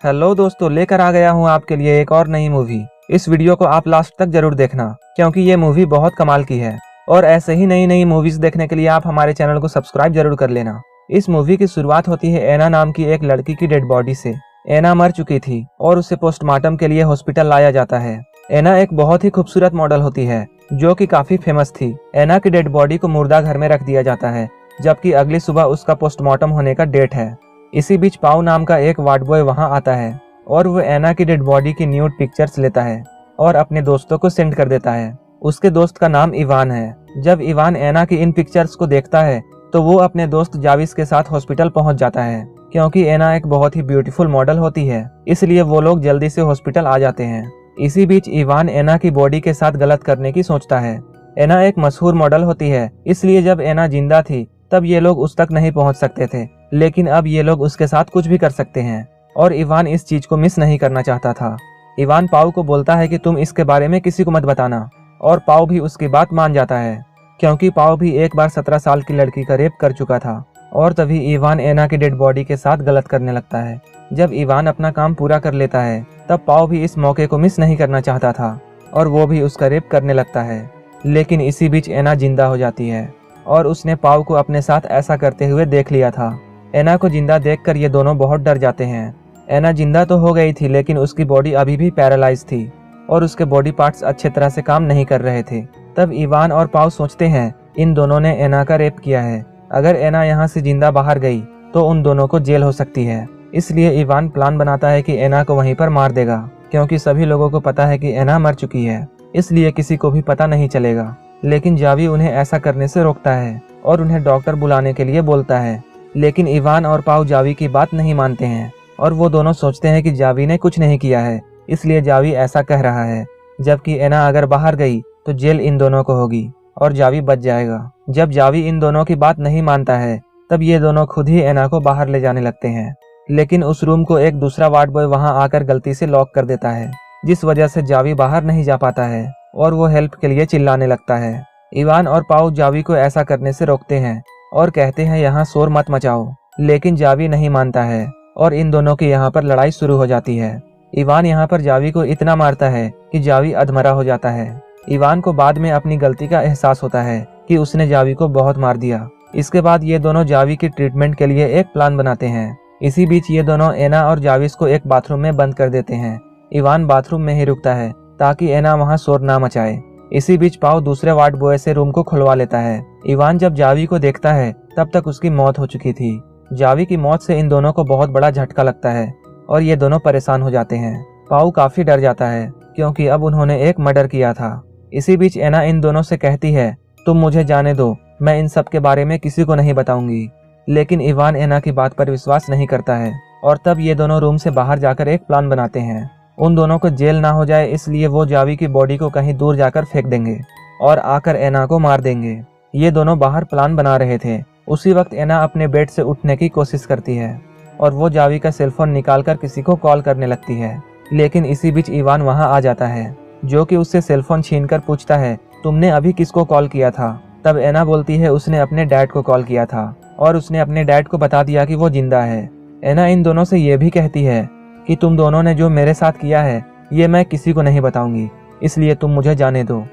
Hello दोस्तों, लेकर आ गया हूँ आपके लिए एक और नई मूवी। इस वीडियो को आप लास्ट तक जरूर देखना क्योंकि ये मूवी बहुत कमाल की है। और ऐसे ही नई नई मूवीज देखने के लिए आप हमारे चैनल को सब्सक्राइब जरूर कर लेना। इस मूवी की शुरुआत होती है एना नाम की एक लड़की की डेड बॉडी से। एना मर चुकी थी और उसे पोस्टमार्टम के लिए हॉस्पिटल लाया जाता है। एना एक बहुत ही खूबसूरत मॉडल होती है जो कि काफी फेमस थी। एना की डेड बॉडी को मुर्दा घर में रख दिया जाता है, जबकि अगली सुबह उसका पोस्टमार्टम होने का डेट है। इसी बीच पाउ नाम का एक वार्ड बॉय वहां आता है और वो एना की डेड बॉडी की न्यूड पिक्चर्स लेता है और अपने दोस्तों को सेंड कर देता है। उसके दोस्त का नाम इवान है। जब इवान एना की इन पिक्चर्स को देखता है तो वो अपने दोस्त जाविस के साथ हॉस्पिटल पहुंच जाता है। क्योंकि एना एक बहुत ही ब्यूटीफुल मॉडल होती है, इसलिए वो लोग जल्दी से हॉस्पिटल आ जाते हैं। इसी बीच इवान एना की बॉडी के साथ गलत करने की सोचता है। एना एक मशहूर मॉडल होती है, इसलिए जब एना जिंदा थी तब ये लोग उस तक नहीं पहुंच सकते थे, लेकिन अब ये लोग उसके साथ कुछ भी कर सकते हैं। और इवान इस चीज को मिस नहीं करना चाहता था। इवान पाउ को बोलता है कि तुम इसके बारे में किसी को मत बताना, और पाउ भी उसकी बात मान जाता है क्योंकि पाउ भी एक बार 17 साल की लड़की का रेप कर चुका था। और तभी इवान एना की डेड बॉडी के साथ गलत करने लगता है। जब इवान अपना काम पूरा कर लेता है तब पाउ भी इस मौके को मिस नहीं करना चाहता था और वो भी उसका रेप करने लगता है। लेकिन इसी बीच एना जिंदा हो जाती है और उसने पाउ को अपने साथ ऐसा करते हुए देख लिया था। एना को जिंदा देखकर ये दोनों बहुत डर जाते हैं। एना जिंदा तो हो गई थी, लेकिन उसकी बॉडी अभी भी पैरालाइज थी और उसके बॉडी पार्ट्स अच्छे तरह से काम नहीं कर रहे थे। तब इवान और पाउ सोचते हैं इन दोनों ने एना का रेप किया है। अगर एना यहाँ से जिंदा बाहर गई तो उन दोनों को जेल हो सकती है। इसलिए इवान प्लान बनाता है कि एना को वहीं पर मार देगा, क्योंकि सभी लोगों को पता है कि एना मर चुकी है, इसलिए किसी को भी पता नहीं चलेगा। लेकिन जावी उन्हें ऐसा करने से रोकता है और उन्हें डॉक्टर बुलाने के लिए बोलता है। लेकिन इवान और पाउ जावी की बात नहीं मानते हैं और वो दोनों सोचते हैं कि जावी ने कुछ नहीं किया है, इसलिए जावी ऐसा कह रहा है। जबकि एना अगर बाहर गई तो जेल इन दोनों को होगी और जावी बच जाएगा। जब जावी इन दोनों की बात नहीं मानता है तब ये दोनों खुद ही एना को बाहर ले जाने लगते हैं। लेकिन उस रूम को एक दूसरा वार्ड बॉय वहां आकर गलती से लॉक कर देता है, जिस वजह से जावी बाहर नहीं जा पाता है और वो हेल्प के लिए चिल्लाने लगता है। इवान और पाउ जावी को ऐसा करने से रोकते हैं और कहते हैं यहाँ शोर मत मचाओ, लेकिन जावी नहीं मानता है और इन दोनों की यहाँ पर लड़ाई शुरू हो जाती है। इवान यहाँ पर जावी को इतना मारता है कि जावी अधमरा हो जाता है। इवान को बाद में अपनी गलती का एहसास होता है कि उसने जावी को बहुत मार दिया। इसके बाद ये दोनों जावी की ट्रीटमेंट के लिए एक प्लान बनाते हैं। इसी बीच ये दोनों एना और जाविस को एक बाथरूम में बंद कर देते हैं। इवान बाथरूम में ही रुकता है ताकि एना वहाँ शोर ना मचाए। इसी बीच पाउ दूसरे वार्ड बॉय से रूम को खुलवा लेता है। इवान जब जावी को देखता है तब तक उसकी मौत हो चुकी थी। जावी की मौत से इन दोनों को बहुत बड़ा झटका लगता है और ये दोनों परेशान हो जाते हैं। पाउ काफी डर जाता है क्योंकि अब उन्होंने एक मर्डर किया था। इसी बीच एना इन दोनों से कहती है तुम मुझे जाने दो, मैं इन सब के बारे में किसी को नहीं बताऊंगी। लेकिन इवान एना की बात पर विश्वास नहीं करता है और तब ये दोनों रूम से बाहर जाकर एक प्लान बनाते हैं। उन दोनों को जेल ना हो जाए इसलिए वो जावी की बॉडी को कहीं दूर जाकर फेंक देंगे और आकर एना को मार देंगे। ये दोनों बाहर प्लान बना रहे थे। उसी वक्त एना अपने बेड से उठने की कोशिश करती है और वो जावी का सेलफोन निकालकर किसी को कॉल करने लगती है। लेकिन इसी बीच इवान वहां आ जाता है, जो कि उससे सेलफोन छीनकर पूछता है तुमने अभी किसको कॉल किया था। तब एना बोलती है उसने अपने डैड को कॉल किया था और उसने अपने डैड को बता दिया कि वो जिंदा है। एना इन दोनों से ये भी कहती है कि तुम दोनों ने जो मेरे साथ किया है ये मैं किसी को नहीं बताऊंगी, इसलिए तुम मुझे जाने दो।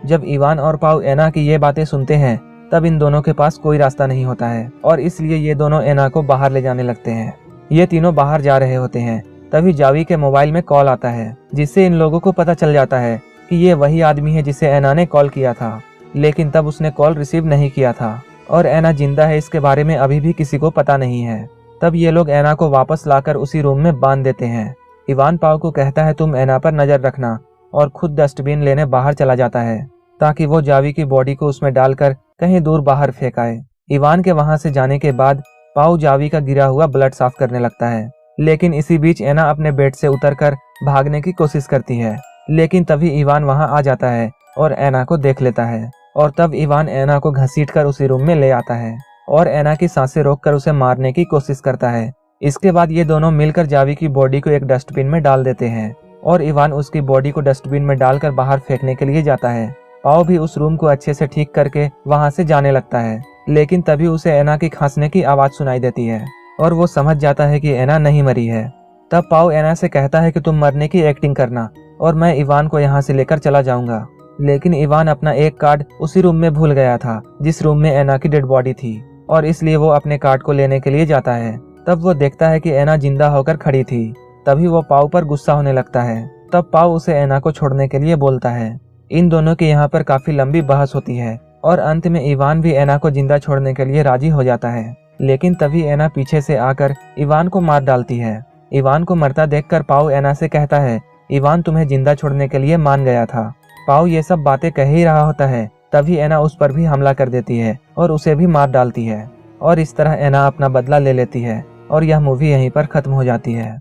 जब इवान और पाउ एना की ये बातें सुनते हैं तब इन दोनों के पास कोई रास्ता नहीं होता है और इसलिए ये दोनों एना को बाहर ले जाने लगते हैं। ये तीनों बाहर जा रहे होते हैं, तभी जावी के मोबाइल में कॉल आता है, जिससे इन लोगों को पता चल जाता है कि ये वही आदमी है जिसे एना ने कॉल किया था। लेकिन तब उसने कॉल रिसीव नहीं किया था और एना जिंदा है इसके बारे में अभी भी किसी को पता नहीं है। तब ये लोग एना को वापस लाकर उसी रूम में बांध देते हैं। इवान पाउ को कहता है तुम एना पर नजर रखना और खुद डस्टबिन लेने बाहर चला जाता है ताकि वो जावी की बॉडी को उसमें डालकर कहीं दूर बाहर फेंक आए। इवान के वहां से जाने के बाद पाउ जावी का गिरा हुआ ब्लड साफ करने लगता है। लेकिन इसी बीच एना अपने बेड से उतरकर भागने की कोशिश करती है, लेकिन तभी इवान वहां आ जाता है और एना को देख लेता है और तब इवान एना को घसीटकर उसी रूम में ले आता है और एना की सांसें रोककर उसे मारने की कोशिश करता है। इसके बाद ये दोनों मिलकर जावी की बॉडी को एक डस्टबिन में डाल देते हैं और इवान उसकी बॉडी को डस्टबिन में डालकर बाहर फेंकने के लिए जाता है। पाउ भी उस रूम को अच्छे से ठीक करके वहां से जाने लगता है, लेकिन तभी उसे एना की खांसने की आवाज सुनाई देती है और वो समझ जाता है कि एना नहीं मरी है। तब पाओ एना से कहता है कि तुम मरने की एक्टिंग करना और मैं इवान को यहाँ से लेकर चला जाऊंगा। लेकिन इवान अपना एक कार्ड उसी रूम में भूल गया था जिस रूम में एना की डेड बॉडी थी, और इसलिए वो अपने कार्ड को लेने के लिए जाता है। तब वो देखता है कि एना जिंदा होकर खड़ी थी। तभी वो पाओ पर गुस्सा होने लगता है। तब पाओ उसे एना को छोड़ने के लिए बोलता है। इन दोनों की यहाँ पर काफी लंबी बहस होती है और अंत में इवान भी एना को जिंदा छोड़ने के लिए राजी हो जाता है। लेकिन तभी एना पीछे से आकर इवान को मार डालती है। इवान को मरता देखकर पाओ एना से कहता है, इवान तुम्हें जिंदा छोड़ने के लिए मान गया था। पाओ ये सब बातें कह ही रहा होता है, तभी एना उस पर भी हमला कर देती है और उसे भी मार डालती है। और इस तरह एना अपना बदला ले लेती है और यह मूवी यहीं पर खत्म हो जाती है।